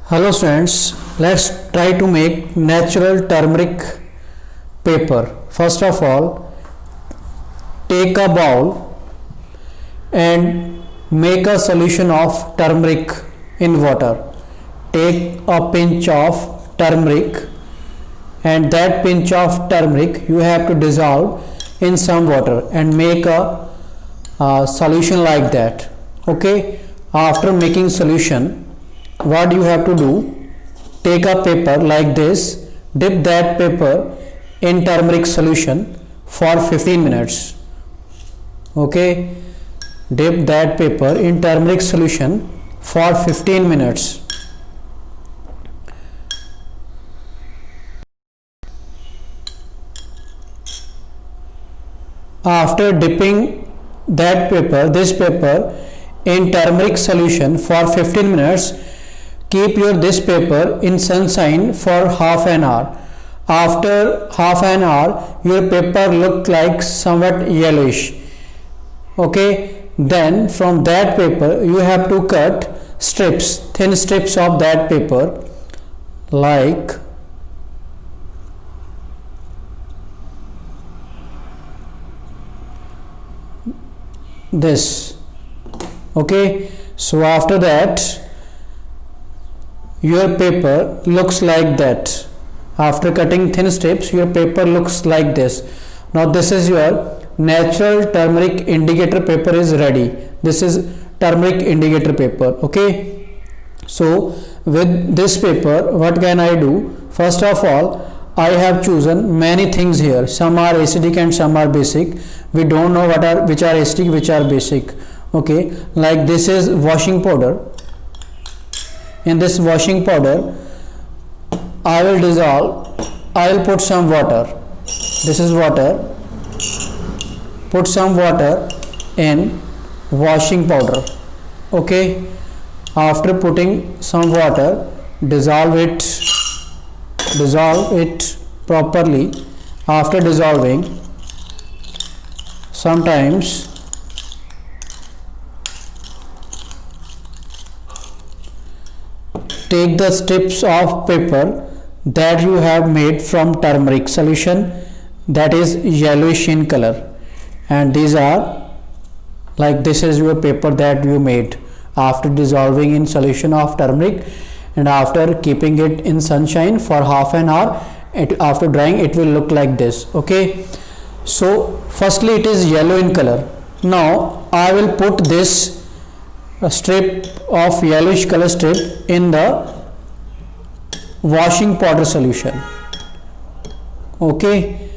Hello students, let's try to make natural turmeric paper. First of all, take a bowl and make a solution of turmeric in water. Take a pinch of turmeric, and that pinch of turmeric you have to dissolve in some water and make a solution like that. Okay, after making solution, what you have to do, take a paper like this, dip that paper in turmeric solution for 15 minutes. Okay, dip that paper in turmeric solution for 15 minutes. After dipping this paper in turmeric solution for 15 minutes, keep this paper in sunshine for half an hour. After half an hour, your paper look like somewhat yellowish. Okay, then from that paper you have to cut strips, thin strips of that paper like this. Okay, so after that your paper looks like that. After cutting thin strips, your paper looks like this. Now this is your natural turmeric indicator paper is ready. This is turmeric indicator paper. Okay, so with this paper what can I do? First of all, I have chosen many things here. Some are acidic and some are basic. We don't know which are acidic, which are basic. Okay, like this is washing powder. In this washing powder, I will put some water. This is water. Put some water in washing powder. Okay, after putting some water, dissolve it properly. After dissolving, sometimes take the strips of paper that you have made from turmeric solution that is yellowish in color, and these are like this is your paper that you made after dissolving in solution of turmeric and after keeping it in sunshine for half an hour. After drying, it will look like this. Okay, so firstly it is yellow in color. Now I will put this a strip of yellowish color strip in the washing powder solution. Okay,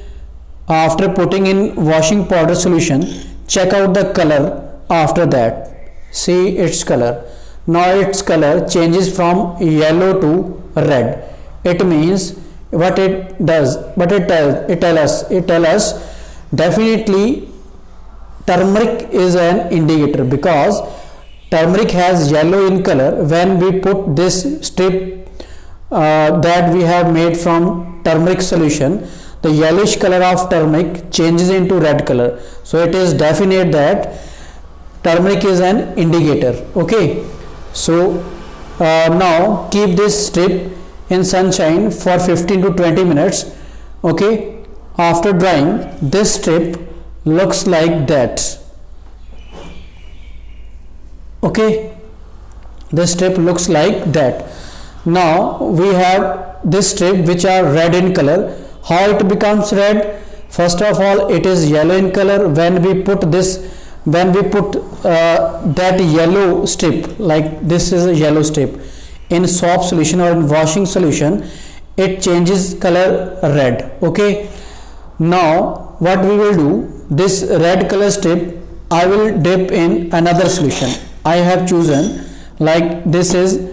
after putting in washing powder solution, check out the color. After that, see its color. Now its color changes from yellow to red. It means what it does, but it tell us definitely turmeric is an indicator, because turmeric has yellow in color. When we put this strip that we have made from turmeric solution, the yellowish color of turmeric changes into red color. So it is definite that turmeric is an indicator. Okay, so now keep this strip in sunshine for 15 to 20 minutes. Okay, after drying, this strip looks like that. Okay, this strip looks like that. Now we have this strip which are red in color. How it becomes red? First of all, it is yellow in color. When we put that yellow strip, like this is a yellow strip, in soap solution or in washing solution, it changes color red. Okay, now what we will do, this red color strip I will dip in another solution. I have chosen like this is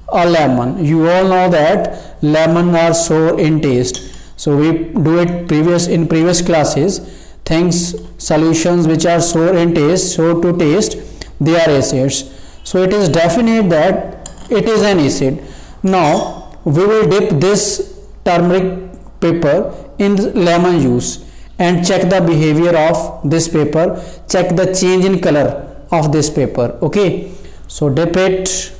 a lemon. You all know that lemon are sour in taste, so we do it in previous classes. Things, solutions which are sour in taste, sour to taste, they are acids. So it is definite that it is an acid. Now we will dip this turmeric paper in lemon juice and check the behavior of this paper, check the change in color of this paper. Okay, so dip it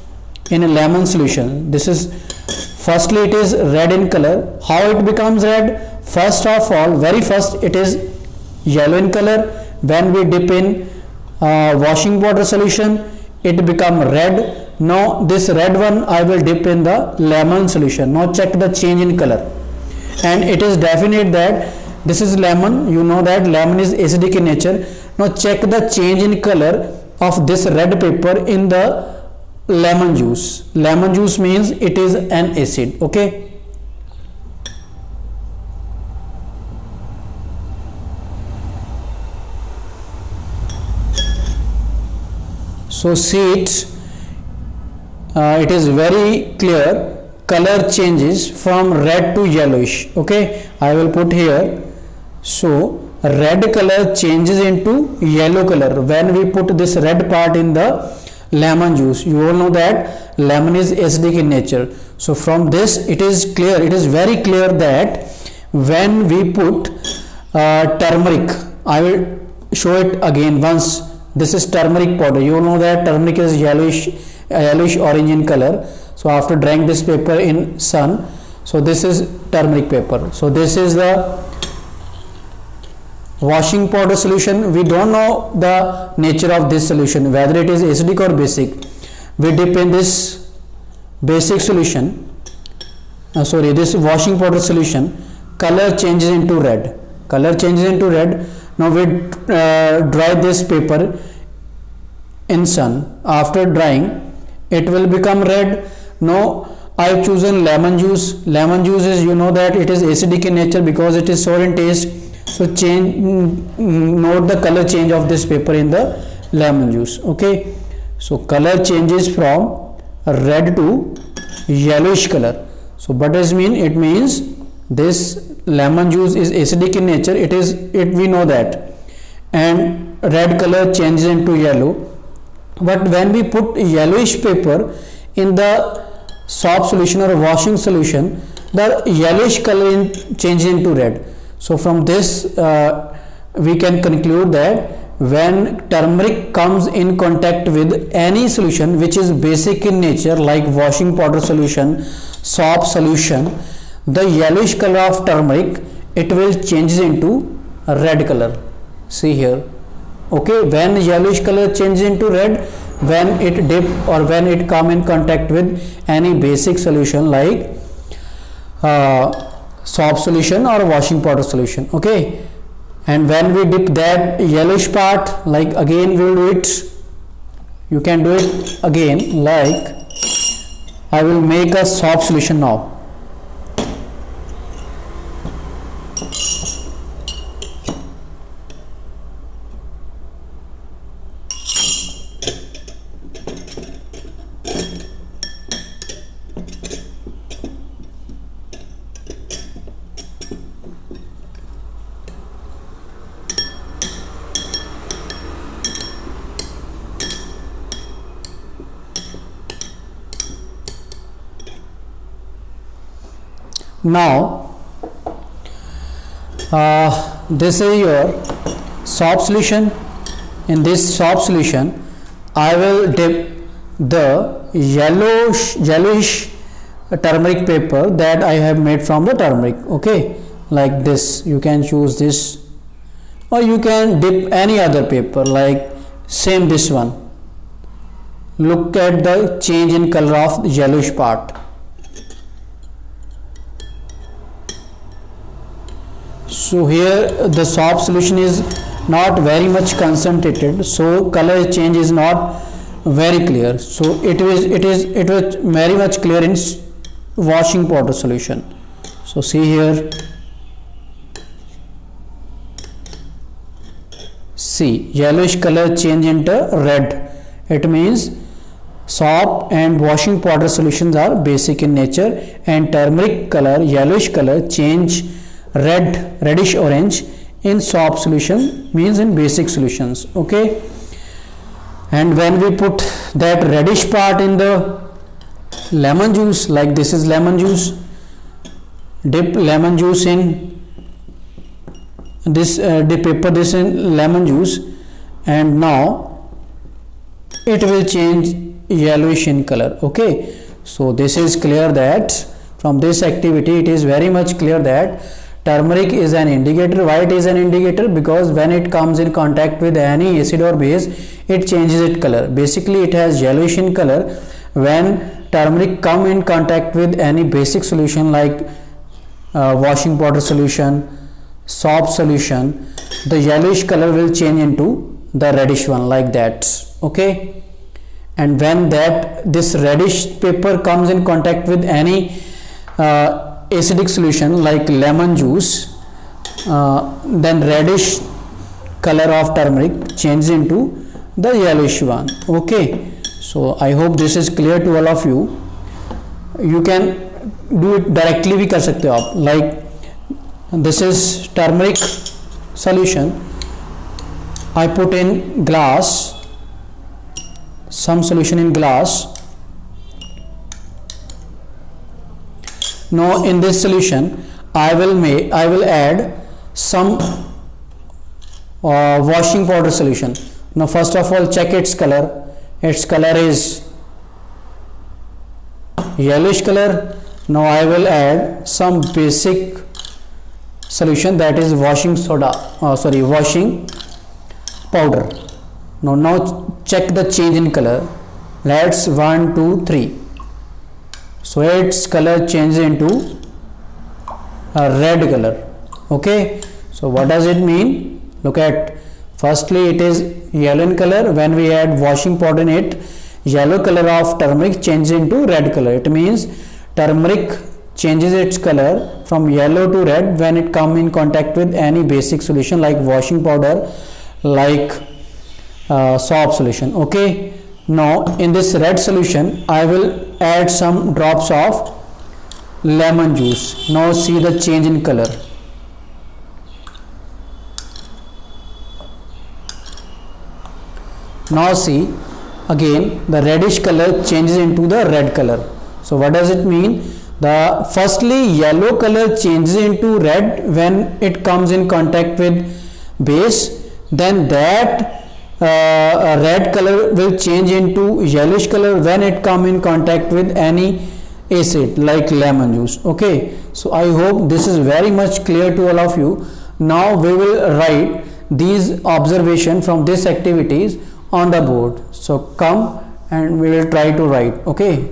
in a lemon solution. This is, firstly it is red in color. How it becomes red? First of all, very first it is yellow in color. When we dip in washing powder solution, it become red. Now this red one I will dip in the lemon solution. Now check the change in color, and it is definite that this is lemon. You know that lemon is acidic in nature. Now check the change in color of this red paper in the lemon juice. Lemon juice means it is an acid. Okay, so see it. It is very clear. Color changes from red to yellowish. Okay, I will put here. So red color changes into yellow color when we put this red part in the lemon juice. You all know that lemon is acidic in nature. So from this it is clear, it is very clear that when we put turmeric, I will show it again once. This is turmeric powder. You all know that turmeric is yellowish orange in color. So after drying this paper in sun, so this is turmeric paper. So this is the washing powder solution. We don't know the nature of this solution, whether it is acidic or basic. We dip in this basic solution, this washing powder solution. Color changes into red. Color changes into red. Now we dry this paper in sun. After drying, it will become red. Now I have chosen lemon juice. Lemon juice is, you know that it is acidic in nature because it is sour in taste. So note the color change of this paper in the lemon juice. Okay, so color changes from red to yellowish color. So what does it mean? It means this lemon juice is acidic in nature. We know that, and red color changes into yellow. But when we put yellowish paper in the soap solution or washing solution, the yellowish color changes into red. So from this we can conclude that when turmeric comes in contact with any solution which is basic in nature, like washing powder solution, soap solution, the yellowish color of turmeric, it will change into a red color. See here. Okay, when yellowish color changes into red, when it dip or when it come in contact with any basic solution like soap solution or washing powder solution. Okay, and when we dip that yellowish part, like again we will do it. You can do it again, like I will make a soap solution now. Now this is your soap solution. In this soap solution I will dip the yellowish turmeric paper that I have made from the turmeric. Okay, like this. You can choose this, or you can dip any other paper, like same this one. Look at the change in color of the yellowish part. So here the soap solution is not very much concentrated, so color change is not very clear. So it was very much clear in washing powder solution. So see here, see yellowish color change into red. It means soap and washing powder solutions are basic in nature, and turmeric color, yellowish color change reddish orange in soap solution, means in basic solutions. Okay, and when we put that reddish part in the lemon juice, like this is lemon juice, dip lemon juice in this, dip paper this in lemon juice, and now it will change yellowish in color. Okay, so this is clear that from this activity it is very much clear that turmeric is an indicator. Why it is an indicator? Because when it comes in contact with any acid or base, it changes its color. Basically it has yellowish in color. When turmeric come in contact with any basic solution like washing powder solution, soap solution, the yellowish color will change into the reddish one, like that. Okay, and when this reddish paper comes in contact with any acidic solution like lemon juice, then reddish color of turmeric changes into the yellowish one. Okay, so I hope this is clear to all of you. You can do it directly भी कर सकते हो आप, like this is turmeric solution. I put in glass, some solution in glass. Now in this solution I will add some washing powder solution. Now first of all check its color. Its color is yellowish color. Now I will add some basic solution, that is washing powder. Now check the change in color. Let's 1 2 3. So its color changes into a red color. Okay, so what does it mean? Look at, firstly it is yellow in color. When we add washing powder in it, yellow color of turmeric changes into red color. It means turmeric changes its color from yellow to red when it comes in contact with any basic solution like washing powder, like soap solution. Okay, now in this red solution I will add some drops of lemon juice. Now see the change in color. Now see again the reddish color changes into the red color. So what does it mean? The firstly yellow color changes into red when it comes in contact with base, then that red color will change into yellowish color when it come in contact with any acid like lemon juice. Okay, so I hope this is very much clear to all of you. Now we will write these observations from this activities on the board. So come and we will try to write. Okay.